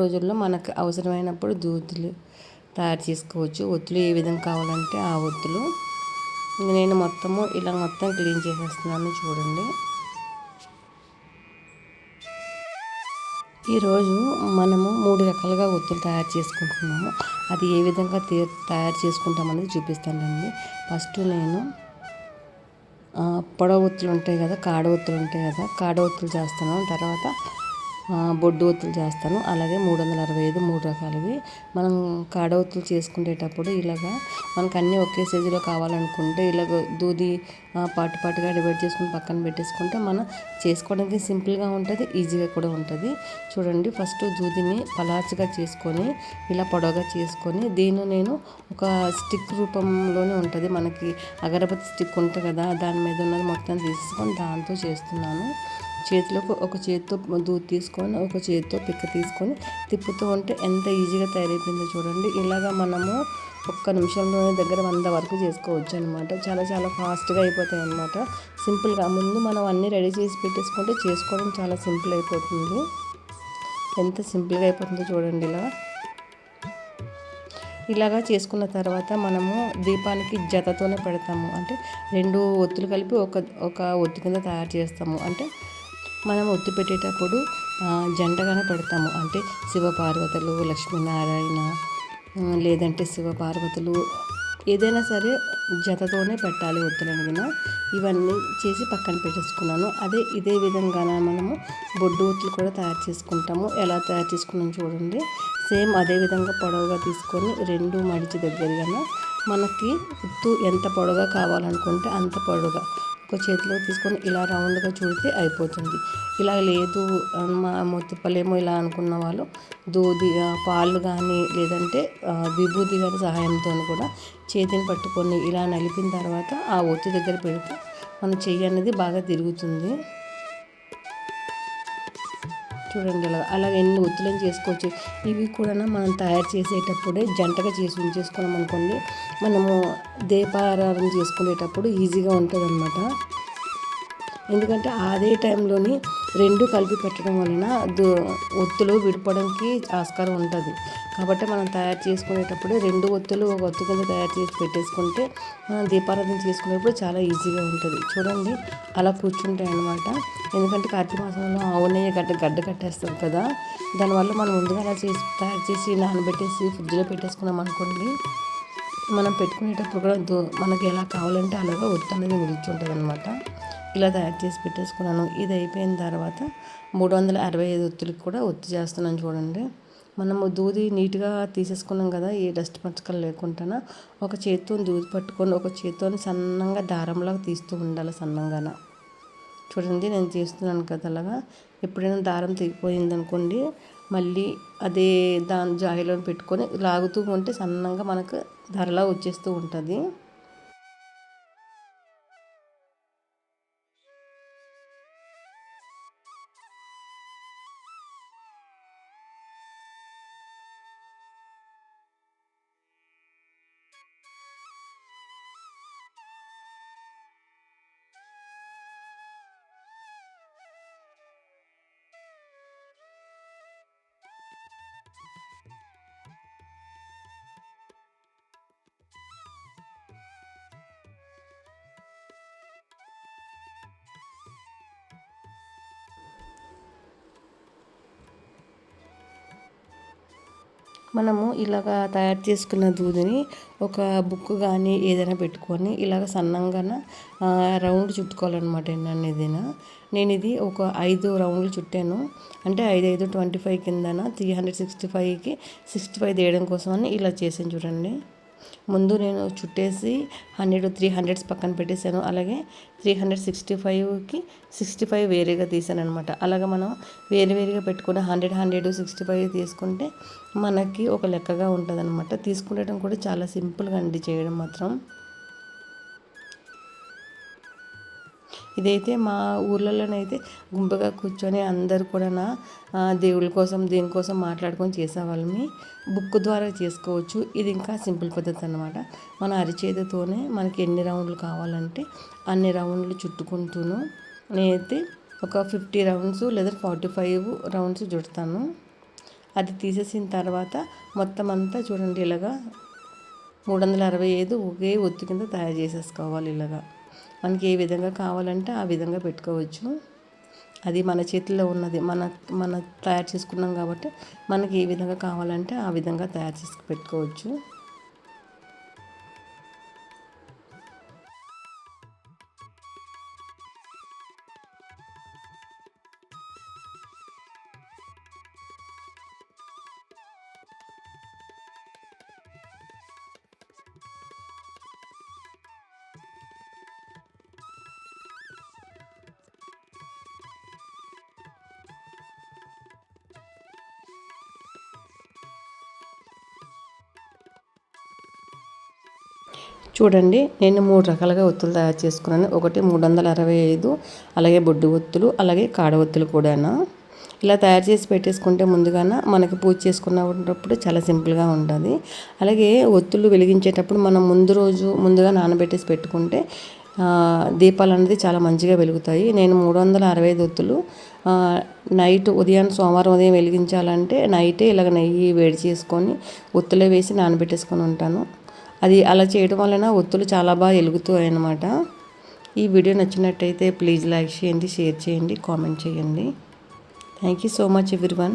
రోజుల్లో మనకు అవసరమైనప్పుడు దూదులు తయారు చేసుకోవచ్చు. ఒత్తులు ఏ విధంగా కావాలంటే ఆ ఒత్తులు. నేను మొత్తం క్లీన్ చేసేస్తున్నాను చూడండి. ఈరోజు మనము 3 రకాలుగా ఒత్తులు తయారు చేసుకుంటున్నాము. అది ఏ విధంగా తయారు చేసుకుంటామనేది చూపిస్తానండి. ఫస్ట్ నేను పొడవు ఒత్తులు ఉంటాయి కదా, కాడ ఒత్తులు ఉంటాయి కదా, కాడ ఒత్తులు చేస్తాను. తర్వాత బొడ్డు ఒత్తులు చేస్తాను. అలాగే 365 3 రకాలవి. మనం కాడ ఒత్తులు చేసుకునేటప్పుడు ఇలాగా మనకు అన్నీ ఒకే సైజులో కావాలనుకుంటే ఇలాగ దూది పాటుగా డివైడ్ చేసుకుని పక్కన పెట్టేసుకుంటే మనం చేసుకోవడానికి సింపుల్గా ఉంటుంది, ఈజీగా కూడా ఉంటుంది. చూడండి, ఫస్ట్ దూదిని పలాచగా చేసుకొని ఇలా పొడవుగా చేసుకొని దీన్ని నేను ఒక స్టిక్ రూపంలోనే ఉంటుంది. మనకి అగరబత్తి స్టిక్ ఉంటుంది కదా, దాని మీద ఉన్నది మొత్తం తీసుకొని దాంతో చేస్తున్నాను. ఒక చేతితో దూది తీసుకొని ఒక చేతితో పిక్క తీసుకొని తిప్పుతూ ఉంటే ఎంత ఈజీగా తయారైపోయిందో చూడండి. ఇలాగా మనము ఒక్క నిమిషంలోనే దగ్గర 100 వరకు చేసుకోవచ్చు అనమాట. చాలా చాలా ఫాస్ట్గా అయిపోతాయి అనమాట. సింపుల్గా ముందు మనం అన్నీ రెడీ చేసి పెట్టేసుకుంటే చేసుకోవడం చాలా సింపుల్ అయిపోతుంది. ఎంత సింపుల్గా అయిపోతుందో చూడండి. ఇలాగా చేసుకున్న తర్వాత మనము దీపానికి జతతోనే పెడతాము. అంటే 2 ఒత్తులు కలిపి ఒక ఒత్తి కింద తయారు చేస్తాము. అంటే మనం ఒత్తి పెట్టేటప్పుడు జంటగానే పెడతాము. అంటే శివపార్వతులు, లక్ష్మీనారాయణ, లేదంటే శివపార్వతులు ఏదైనా సరే జతతోనే పెట్టాలి ఒత్తులను. ఇవన్నీ చేసి పక్కన పెట్టేసుకున్నాను. ఇదే విధంగా మనము బొడ్డు ఒత్తులు కూడా తయారు చేసుకుంటాము. ఎలా తయారు చేసుకున్నాం చూడండి. సేమ్ అదే విధంగా పొడవుగా తీసుకొని 2 మడిచి దగ్గరగా మనకి ఒత్తు ఎంత పొడవుగా కావాలనుకుంటే అంత పొడవుగా ఒక చేతిలో తీసుకొని ఇలా రౌండ్గా చుడితే అయిపోతుంది. ఇలా లేదు మా మొత్తిపల్లేమో ఇలా అనుకున్న వాళ్ళు దూది పాలు కానీ లేదంటే విభూతి కానీ సహాయంతో కూడా చేతిని పట్టుకొని ఇలా నలిపిన తర్వాత ఆ ఒత్తి దగ్గర పెడితే మన చెయ్యి అనేది బాగా తిరుగుతుంది. చూడండి, అలాగే ఎన్ని ఒత్తులను చేసుకోవచ్చు. ఇవి కూడా మనం తయారు చేసేటప్పుడే జంటగా చేసి ఉంచేసుకున్నాం అనుకోండి, మనము దీపారాధన చేసుకునేటప్పుడు ఈజీగా ఉంటుంది అన్నమాట. ఎందుకంటే అదే టైంలోని 2 కలిపి పెట్టడం వలన ఒత్తులు విడిపోవడానికి ఆస్కారం ఉంటుంది. కాబట్టి మనం తయారు చేసుకునేటప్పుడే 2 ఒత్తులు ఒక ఒత్తు కింద తయారు చేసి పెట్టేసుకుంటే మనం దీపారాధన చేసుకునేటప్పుడు చాలా ఈజీగా ఉంటుంది. చూడండి, అలా కూర్చుంటాయి అన్నమాట. ఎందుకంటే కార్తీక మాసంలో ఆవు నెయ్యి గడ్డ కట్టేస్తుంది కదా, దానివల్ల మనం ముందుగా అలా తయారు చేసి నానబెట్టేసి ఫ్రిడ్జ్లో పెట్టేసుకున్నాం అనుకోండి, మనం పెట్టుకునేటప్పుడు కూడా మనకి ఎలా కావాలంటే అలాగా ఒత్తు అనేది నిలుచుంటుంది అనమాట. ఇలా తయారు చేసి పెట్టేసుకున్నాను. ఇది అయిపోయిన తర్వాత 365 ఒత్తులకి కూడా ఒత్తి చేస్తున్నాను చూడండి. మనము దూది నీట్గా తీసేసుకున్నాం కదా, ఏ డస్ట్ పచ్చకలు లేకుండా ఒక చేత్తో దూది పట్టుకొని ఒక చేత్తో సన్నంగా దారంలాగా తీస్తూ ఉండాలి సన్నంగాన. చూడండి, నేను తీస్తున్నాను కదా అలాగా. ఎప్పుడైనా దారం తెగిపోయింది అనుకోండి, మళ్ళీ అదే దాని జాయిలో పెట్టుకొని లాగుతూ ఉంటే సన్నంగా మనకు ధరలా వచ్చేస్తూ ఉంటుంది. మనము ఇలాగ తయారు చేసుకున్న దూదిని ఒక బుక్ కానీ ఏదైనా పెట్టుకొని ఇలాగ సన్నంగా రౌండ్ చుట్టుకోవాలన్నమాట. నేను ఇది ఒక 5 రౌండ్లు చుట్టాను. అంటే 5 5 25 కిందన 365కి 65 తీయడం కోసం అని ఇలా చేసాను చూడండి. ముందు నేను చుట్టేసి 300 పక్కన పెట్టేశాను. అలాగే 365కి 65 వేరేగా తీసాను అనమాట. అలాగ మనం వేరుగా పెట్టుకుని 100 65 తీసుకుంటే మనకి ఒక లెక్కగా ఉంటుంది అనమాట. తీసుకునేటం కూడా చాలా సింపుల్గా అండి చేయడం మాత్రం. ఇదైతే మా ఊర్లలోనైతే గుంపుగా కూర్చొని అందరు కూడా దేవుళ్ళ కోసం దీనికోసం మాట్లాడుకొని చేసేవాళ్ళని. బుక్ ద్వారా చేసుకోవచ్చు. ఇది ఇంకా సింపుల్ పద్ధతి అనమాట. మన అరిచేతితోనే మనకి ఎన్ని రౌండ్లు కావాలంటే అన్ని రౌండ్లు చుట్టుకుంటూను నేనైతే ఒక 50 రౌండ్స్ లేదా 45 రౌండ్స్ చుడతాను. అది తీసేసిన తర్వాత మొత్తం అంతా చూడండి ఇలాగా 365 ఒకే ఒత్తి కింద తయారు చేసేసుకోవాలి. ఇలాగా మనకి ఏ విధంగా కావాలంటే ఆ విధంగా పెట్టుకోవచ్చు. అది మన చేతిలో ఉన్నది, మన తయారు చేసుకున్నాం కాబట్టి మనకి ఏ విధంగా కావాలంటే ఆ విధంగా తయారు చేసి పెట్టుకోవచ్చు. చూడండి, నేను 3 రకాలుగా ఒత్తులు తయారు చేసుకున్నాను. ఒకటి 365, అలాగే బొడ్డు ఒత్తులు, అలాగే కాడ ఒత్తులు కూడాను. ఇలా తయారు చేసి పెట్టేసుకుంటే ముందుగాన మనకి పూజ చేసుకున్నప్పుడు చాలా సింపుల్గా ఉంటుంది. అలాగే ఒత్తులు వెలిగించేటప్పుడు మనం ముందుగా నానబెట్టేసి పెట్టుకుంటే దీపాలు అనేది చాలా మంచిగా వెలుగుతాయి. నేను 365 ఒత్తులు నైట్ సోమవారం ఉదయం వెలిగించాలంటే నైటే ఇలాగ నెయ్యి వేడి చేసుకొని ఒత్తులే వేసి నానబెట్టేసుకొని ఉంటాను. అది అలా చేయడం వలన ఒత్తులు చాలా బాగా వెలుగుతాయి అన్నమాట. ఈ వీడియో నచ్చినట్టయితే ప్లీజ్ లైక్ చేయండి, షేర్ చేయండి, కామెంట్ చేయండి. Thank you so much everyone.